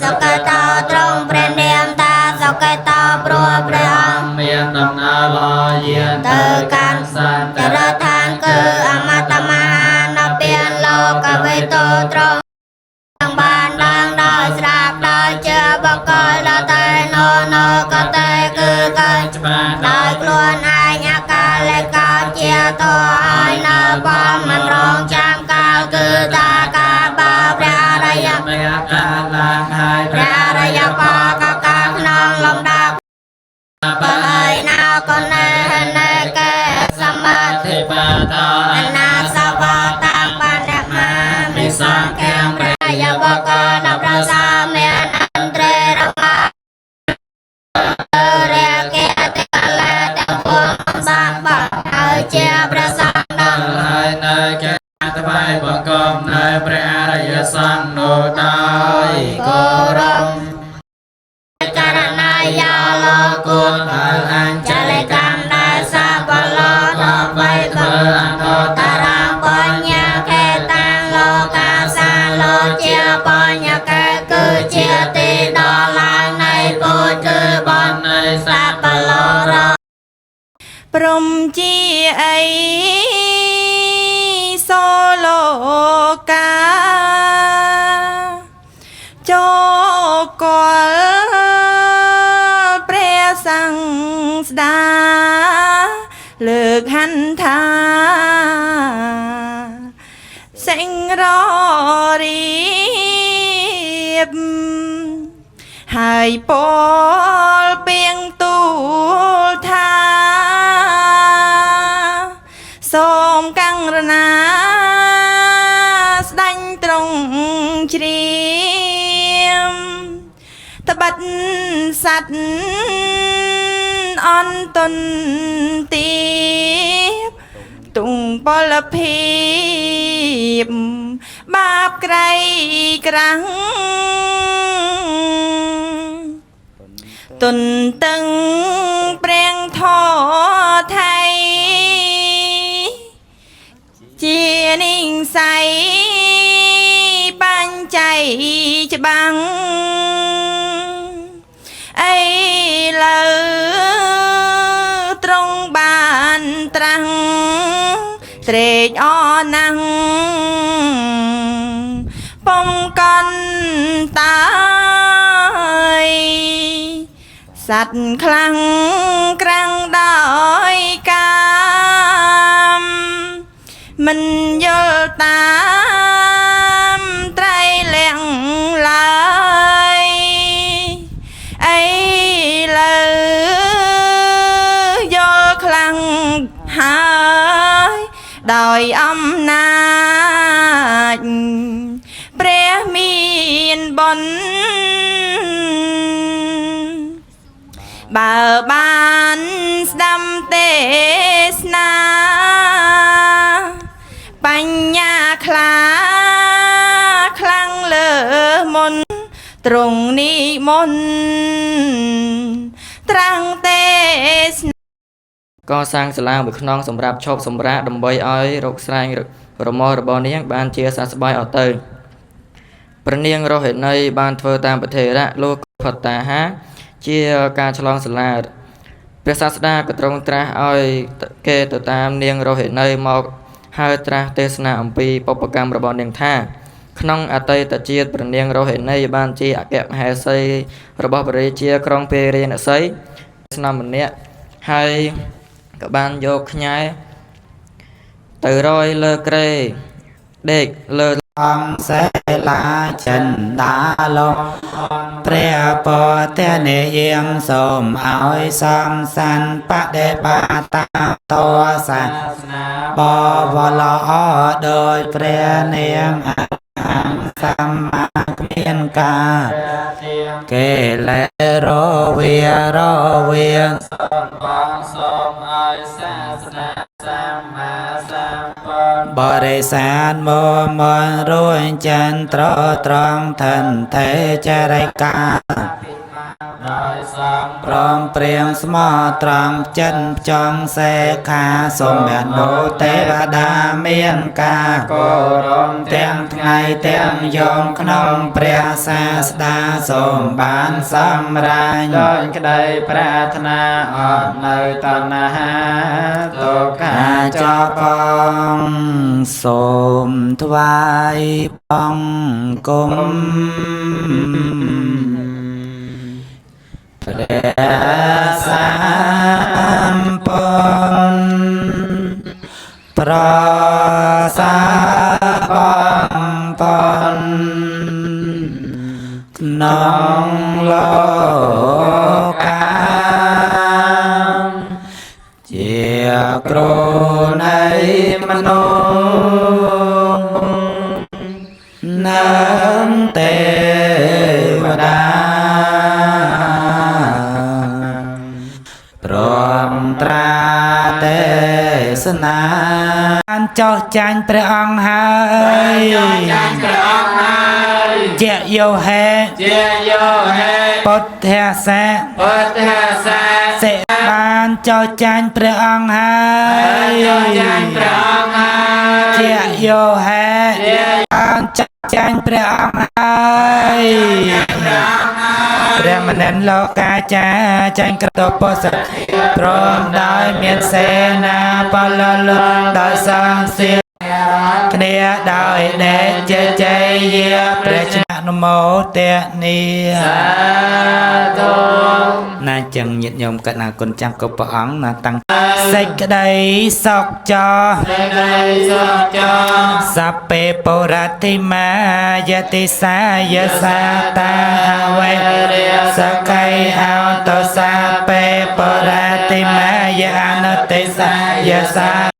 สกตาตรงเปรเนียมตาสกตาปรัวเปรมเมียนดำนาลอยเย็นเตอการสันจระทานคืออมตมานเปลี่ยนโลกเวโตตรงบ้านดังดอยสราบดอยเชื่อบกอยดอยเตยโนโนก็เตยคือกันดอยกลวนไอ้ยากาเลกาเจียตัวไอ้นาปอมมันร้องจามกาวคือตากาบาพระอริยพระอริยปากากานองลมดับเปิดนาคนเนเนเกสมัติปะตานาสวัสตังปัญญมามิสังเกมพระยาบกนับพระสามีอันเตรรมาเรียกเกติกาเลตพวงบางบางเอาเจียพระสังนังในแก่ตะไบบังกอมในพระอริยสังโนได้กุรมการนายาโลกุลอัญจเลกันได้สัพพโลกไปเปิดโนตารังปัญญาเกตังโลกาสาโลเจียปัญญาเกคือเจียติดอลางในปุจคือบนในสัพพโลรปรมจีไอโซโลกาโจกอลเปรสังสดาเลิกหันทาเซ็งรอรีบหายปอลเปียงตูทาសូមកាំងរណាស្ដាញ់ត្រង់ជ្រាមត្បិតសัตว์អន្តន្ទាបទុងពលភាពបាបក្រៃក្រាំងទុនតឹងព្រៀងធរថៃជាนิ่งใสปัญใจច្បាំងអីលើត្រង់បានត្រាំងត្រេកអរណាស់ពំកន់តាយសัตว์ខ្លាំងក្រាំងដោយកាមមិនយល់តាមត្រៃលះឡើយអីលើយល់ខ្លាំងហើយដោយអំណាចព្រះមានបុណ្យបើបានស្ដាំទេសនាបញ្ញាខ្លាខ្លាំងលើមុនត្រង់នេះមុនត្រាំងទេសនាកសាងសាលាមួយខ្នងសម្រាប់ឈប់សម្រាកដើម្បីឲ្យរកស្រែងរមាស់របស់នាងបានជាសះស្បើយអត់ទៅព្រះនាងរហេណីបានធ្វើតាមប្រធេរៈលោកផត្តាហាជាការឆ្លងសាលាព្រះសាស្តាក៏ទ្រង់ត្រាស់ឲ្យគេទៅតាមនាងរហេណីមកហើយត្រាស់ទេសនាអំពីបុព្វកម្មរបស់នាងថាក្នុងអតីតជាតិព្រះនាងរហេណីបានជាអគ្គមហេសីរបស់ព្រះរាជាក្រុងពេរាណសីស្នាមម្នាក់ហើយក៏បានយកខ្ញែទៅរយលើក្រេដេកលើអង្គសេលាចិនដាលោកព្រះពតនិយមសូមឲ្យសំសានបដិបាតាតសាសនាបវលអដោយព្រះនាមសម្មាគ្មានការកេលេរវារវាសូមបងសូមឲ្យសាសនាសម្មាសម្ពុទ្ធបរិសាទមនរួញចន្ទ្រត្រង់ថន្ទេចរិកា ព្រមព្រៀងស្មោះត្រង់ចិនចង់សេខាសូមអនុទេវតាមានការគោរពទាំងថ្ងៃទាំងយមក្នុងព្រះសាស្តាសូមបានសម្រេចដោយក្តីប្រាថ្នាអត់នៅតណ្ហាទុក្ខាចកងសូមថ្វាយបង្គំព្រះសម្ពុទ្ធប្រសាបំពន់ក្នុងលោកកាជាគ្រូនៃមនុស្សនិងទេវតាព្រមត្រាទេសនាបានចោះចាញ់ព្រះអង្គហើយជាយោហេពុទ្ធសាសិបានចោះចាញ់ព្រះអង្គហើយជាយោហេបានចោះចាញ់ព្រះអង្គហើយព្រះមនិនលោកាចាចាញ់ក្រតបសទ្ធព្រមដោយមានសេនាពលលដោយសង្ឃសៀគ្នាដោយដេកជជ័យយាព្រះជនមោទនីសាធុណាចឹងញាតិញោមកណ្ណាគុណចាំគ្រប់ព្រះអង្គណាតាំងសេចក្តីសុខចោសពេបុរតិមាយតិសាយសាតាវេសកៃអោតសាពេបុរតិមាយអនុតិសាយសា